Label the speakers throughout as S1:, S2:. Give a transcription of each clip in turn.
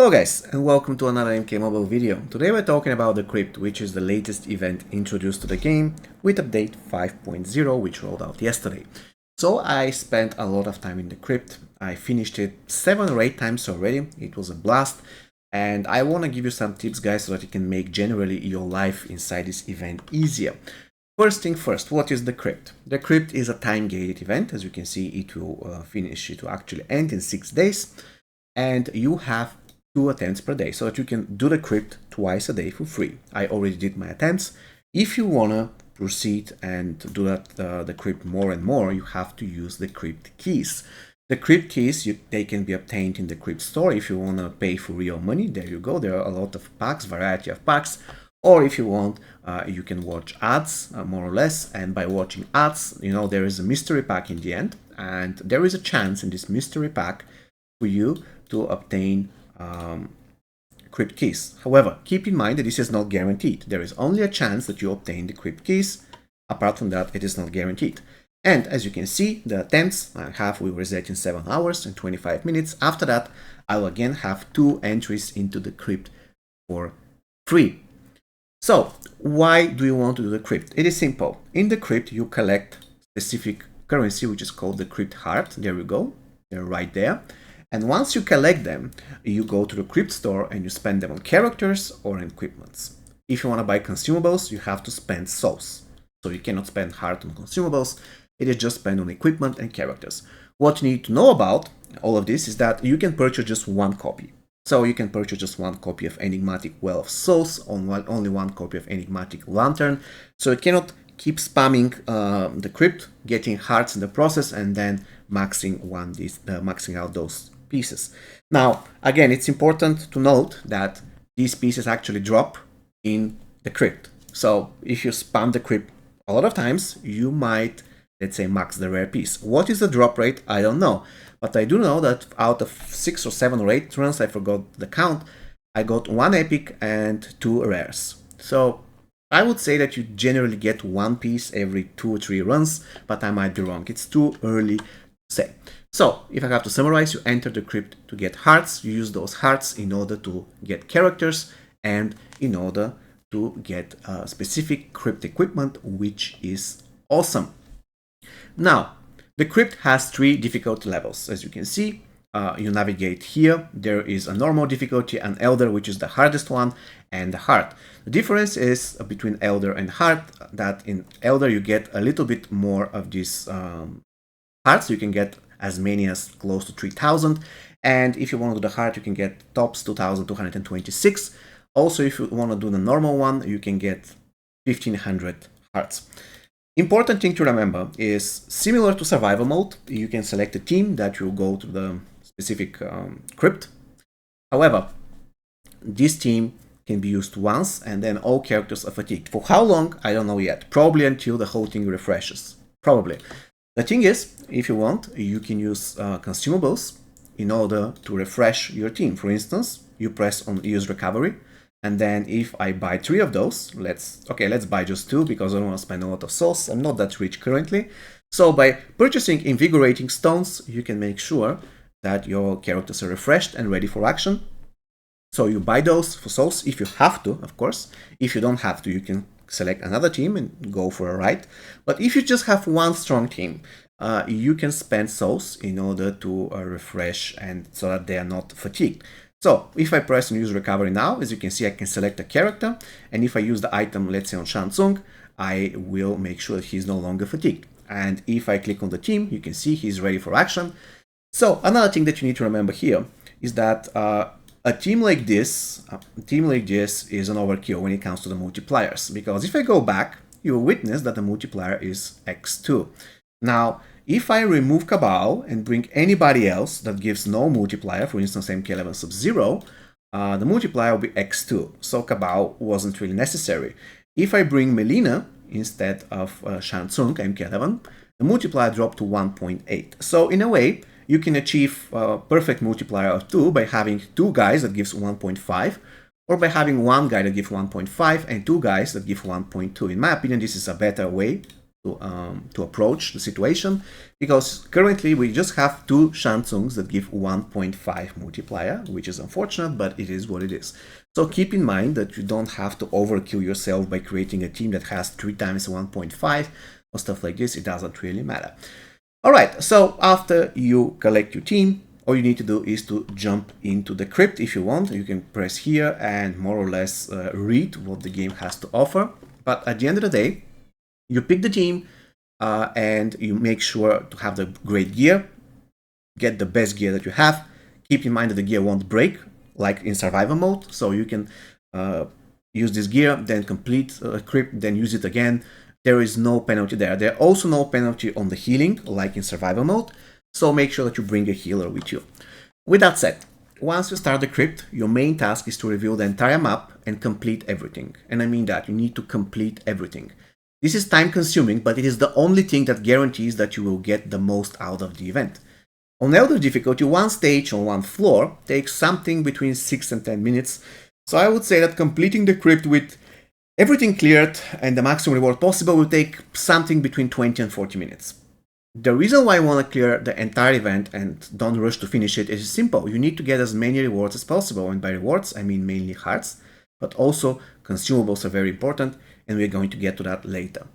S1: Hello guys, and welcome to another MK Mobile video. Today we're talking about the KRYPT, which is the latest event introduced to the game with update 5.0, which rolled out yesterday. So I spent a lot of time in the KRYPT. I finished it 7 or 8 times already. It was a blast, and I want to give you some tips, guys, so that you can make generally your life inside this event easier. First thing first, what is the KRYPT? The KRYPT is a time-gated event. As you can see, it will it will actually end in 6 days, and you have 2 attempts per day, so that you can do the KRYPT twice a day for free. I already did my attempts. If you wanna proceed and do that the KRYPT more and more, you have to use the KRYPT keys. The KRYPT keys, they can be obtained in the KRYPT store. If you wanna pay for real money, there you go. There are a lot of packs, variety of packs. Or if you want, you can watch ads, more or less. And by watching ads, you know, there is a mystery pack in the end, and there is a chance in this mystery pack for you to obtain KRYPT keys. However, keep in mind that this is not guaranteed. There is only a chance that you obtain the KRYPT keys. Apart from that, it is not guaranteed. And as you can see, the attempts I have will reset in 7 hours and 25 minutes. After that, I will again have 2 entries into the KRYPT for free. So, why do you want to do the KRYPT? It is simple. In the KRYPT, you collect specific currency, which is called the KRYPT heart. There we go. They're right there. And once you collect them, you go to the KRYPT store and you spend them on characters or on equipments. If you want to buy consumables, you have to spend souls. So you cannot spend heart on consumables. It is just spent on equipment and characters. What you need to know about all of this is that you can purchase just 1 copy. So you can purchase just 1 copy of Enigmatic Well of Souls, only 1 copy of Enigmatic Lantern. So you cannot keep spamming the KRYPT, getting hearts in the process, and then maxing out those pieces. Now, again, it's important to note that these pieces actually drop in the KRYPT. So if you spam the KRYPT a lot of times, you might, let's say, max the rare piece. What is the drop rate? I don't know. But I do know that out of 6 or 7 or 8 runs, I forgot the count, I got 1 epic and 2 rares. So I would say that you generally get 1 piece every 2 or 3 runs, but I might be wrong. It's too early to say. So, if I have to summarize, you enter the KRYPT to get hearts, you use those hearts in order to get characters and in order to get specific KRYPT equipment, which is awesome. Now, the KRYPT has 3 difficulty levels. As you can see, you navigate here. There is a normal difficulty, an Elder, which is the hardest one, and the Heart. The difference is between Elder and Heart, that in Elder you get a little bit more of these hearts. You can get as many as close to 3,000, and if you want to do the heart, you can get tops 2,226. Also, if you want to do the normal one, you can get 1,500 hearts. Important thing to remember is, similar to survival mode, you can select a team that will go to the specific KRYPT. However, this team can be used once, and then all characters are fatigued. For how long? I don't know yet. Probably until the whole thing refreshes. Probably. The thing is, if you want, you can use consumables in order to refresh your team. For instance, you press on use recovery, and then if I buy 3 of those, let's buy just 2 because I don't want to spend a lot of souls. I'm not that rich currently. So by purchasing invigorating stones, you can make sure that your characters are refreshed and ready for action. So you buy those for souls if you have to, of course. If you don't have to, you can select another team and go for a ride. But if you just have 1 strong team, you can spend souls in order to refresh and so that they are not fatigued. So if I press on use recovery now, as you can see, I can select a character, and if I use the item, let's say on Shansung, I will make sure that he's no longer fatigued. And if I click on the team, you can see he's ready for action. So another thing that you need to remember here is that a team like this is an overkill when it comes to the multipliers, because if I go back, you will witness that the multiplier is x2. Now, if I remove Cabal and bring anybody else that gives no multiplier, for instance MK11 Sub-Zero, the multiplier will be x2, so Cabal wasn't really necessary. If I bring Melina instead of Shansung MK11, the multiplier dropped to 1.8. So in a way, you can achieve a perfect multiplier of 2 by having 2 guys that gives 1.5, or by having 1 guy that gives 1.5 and 2 guys that give 1.2. In my opinion, this is a better way to approach the situation, because currently we just have 2 Shansung's that give 1.5 multiplier, which is unfortunate, but it is what it is. So keep in mind that you don't have to overkill yourself by creating a team that has 3 times 1.5 or stuff like this. It doesn't really matter. All right, so after you collect your team, all you need to do is to jump into the crypt. If you want, you can press here and more or less read what the game has to offer. But at the end of the day, you pick the team and you make sure to have the great gear, get the best gear that you have. Keep in mind that the gear won't break like in survival mode, so you can use this gear, then complete a crypt, then use it again. There is no penalty there. There are also no penalty on the healing like in survival mode, so make sure that you bring a healer with you. With that said, once you start the crypt, your main task is to reveal the entire map and complete everything. And I mean that, you need to complete everything. This is time consuming, but it is the only thing that guarantees that you will get the most out of the event. On Elder difficulty, one stage on one floor takes something between 6 and 10 minutes, so I would say that completing the crypt with everything cleared and the maximum reward possible will take something between 20 and 40 minutes. The reason why I want to clear the entire event and don't rush to finish it is simple. You need to get as many rewards as possible, and by rewards I mean mainly hearts, but also consumables are very important, and we're going to get to that later.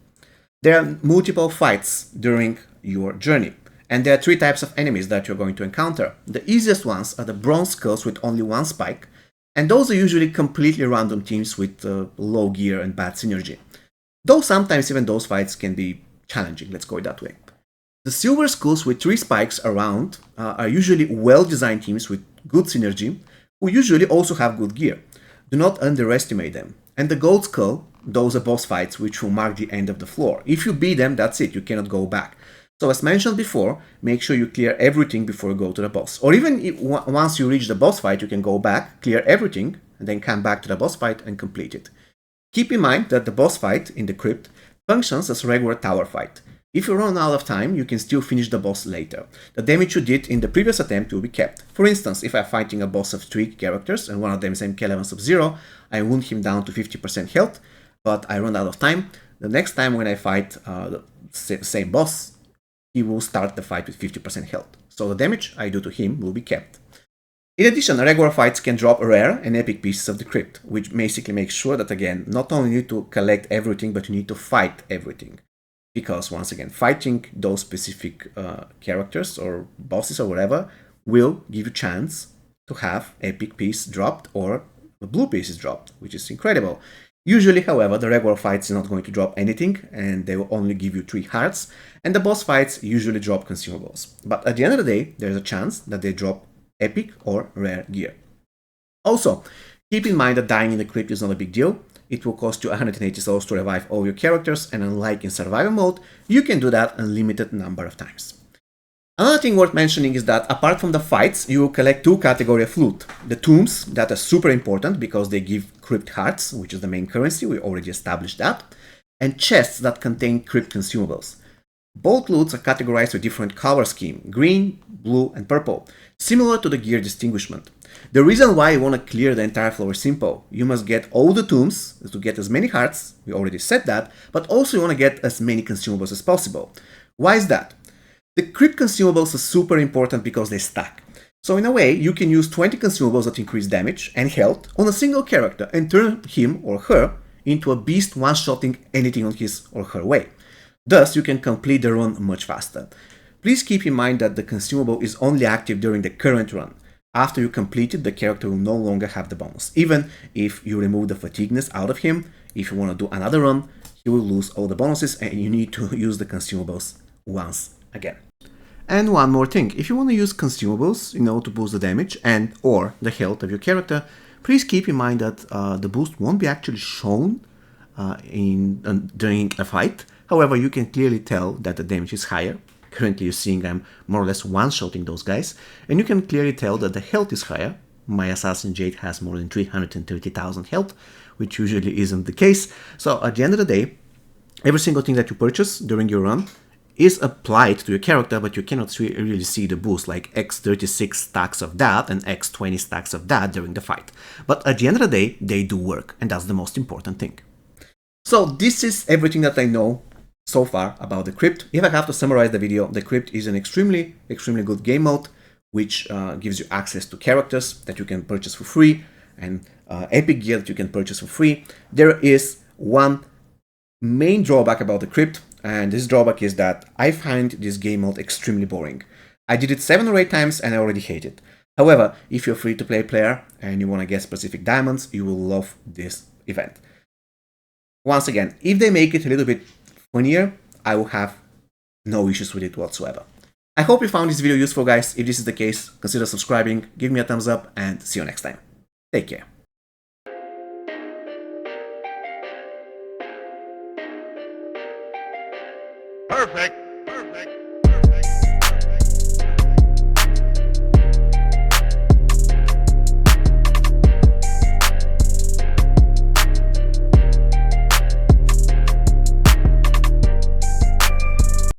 S1: There are multiple fights during your journey, and there are 3 types of enemies that you're going to encounter. The easiest ones are the bronze skulls with only 1 spike, and those are usually completely random teams with low gear and bad synergy. Though sometimes even those fights can be challenging, let's go that way. The silver skulls with 3 spikes around are usually well-designed teams with good synergy, who usually also have good gear. Do not underestimate them. And the gold skull, those are boss fights which will mark the end of the floor. If you beat them, that's it, you cannot go back. So as mentioned before, make sure you clear everything before you go to the boss. Or even if, once you reach the boss fight, you can go back, clear everything, and then come back to the boss fight and complete it. Keep in mind that the boss fight in the crypt functions as a regular tower fight. If you run out of time, you can still finish the boss later. The damage you did in the previous attempt will be kept. For instance, if I'm fighting a boss of 3 characters and one of them is MK11 Sub-Zero, I wound him down to 50% health, but I run out of time. The next time when I fight the same boss, he will start the fight with 50% health. So the damage I do to him will be kept. In addition, regular fights can drop rare and epic pieces of the crypt, which basically makes sure that, again, not only you need to collect everything, but you need to fight everything. Because, once again, fighting those specific characters or bosses or whatever will give you a chance to have epic piece dropped or blue pieces dropped, which is incredible. Usually, however, the regular fights are not going to drop anything, and they will only give you 3 hearts, and the boss fights usually drop consumables. But at the end of the day, there's a chance that they drop epic or rare gear. Also, keep in mind that dying in the crypt is not a big deal. It will cost you 180 souls to revive all your characters, and unlike in survival mode, you can do that unlimited number of times. Another thing worth mentioning is that apart from the fights, you will collect 2 categories of loot. The tombs, that are super important because they give crypt hearts, which is the main currency, we already established that, and chests that contain crypt consumables. Both loots are categorized with different color scheme, green, blue, and purple, similar to the gear distinguishment. The reason why you want to clear the entire floor is simple. You must get all the tombs to get as many hearts, we already said that, but also you want to get as many consumables as possible. Why is that? The crypt consumables are super important because they stack. So in a way, you can use 20 consumables that increase damage and health on a single character and turn him or her into a beast one-shotting anything on his or her way. Thus, you can complete the run much faster. Please keep in mind that the consumable is only active during the current run. After you complete it, the character will no longer have the bonus. Even if you remove the fatigueness out of him, if you want to do another run, he will lose all the bonuses and you need to use the consumables once again. And one more thing, if you want to use consumables, to boost the damage and or the health of your character, please keep in mind that the boost won't be actually shown during a fight. However, you can clearly tell that the damage is higher. Currently you're seeing I'm more or less one-shotting those guys, and you can clearly tell that the health is higher. My Assassin Jade has more than 330,000 health, which usually isn't the case. So at the end of the day, every single thing that you purchase during your run is applied to your character, but you cannot really see the boost, like X36 stacks of that and X20 stacks of that during the fight. But at the end of the day, they do work, and that's the most important thing. So this is everything that I know so far about the KRYPT. If I have to summarize the video, the KRYPT is an extremely good game mode, which gives you access to characters that you can purchase for free and epic gear that you can purchase for free. There is one main drawback about the KRYPT, and this drawback is that I find this game mode extremely boring. I did it 7 or 8 times and I already hate it. However, if you're a free-to-play player and you want to get specific diamonds, you will love this event. Once again, if they make it a little bit funnier, I will have no issues with it whatsoever. I hope you found this video useful, guys. If this is the case, consider subscribing, give me a thumbs up, and see you next time. Take care.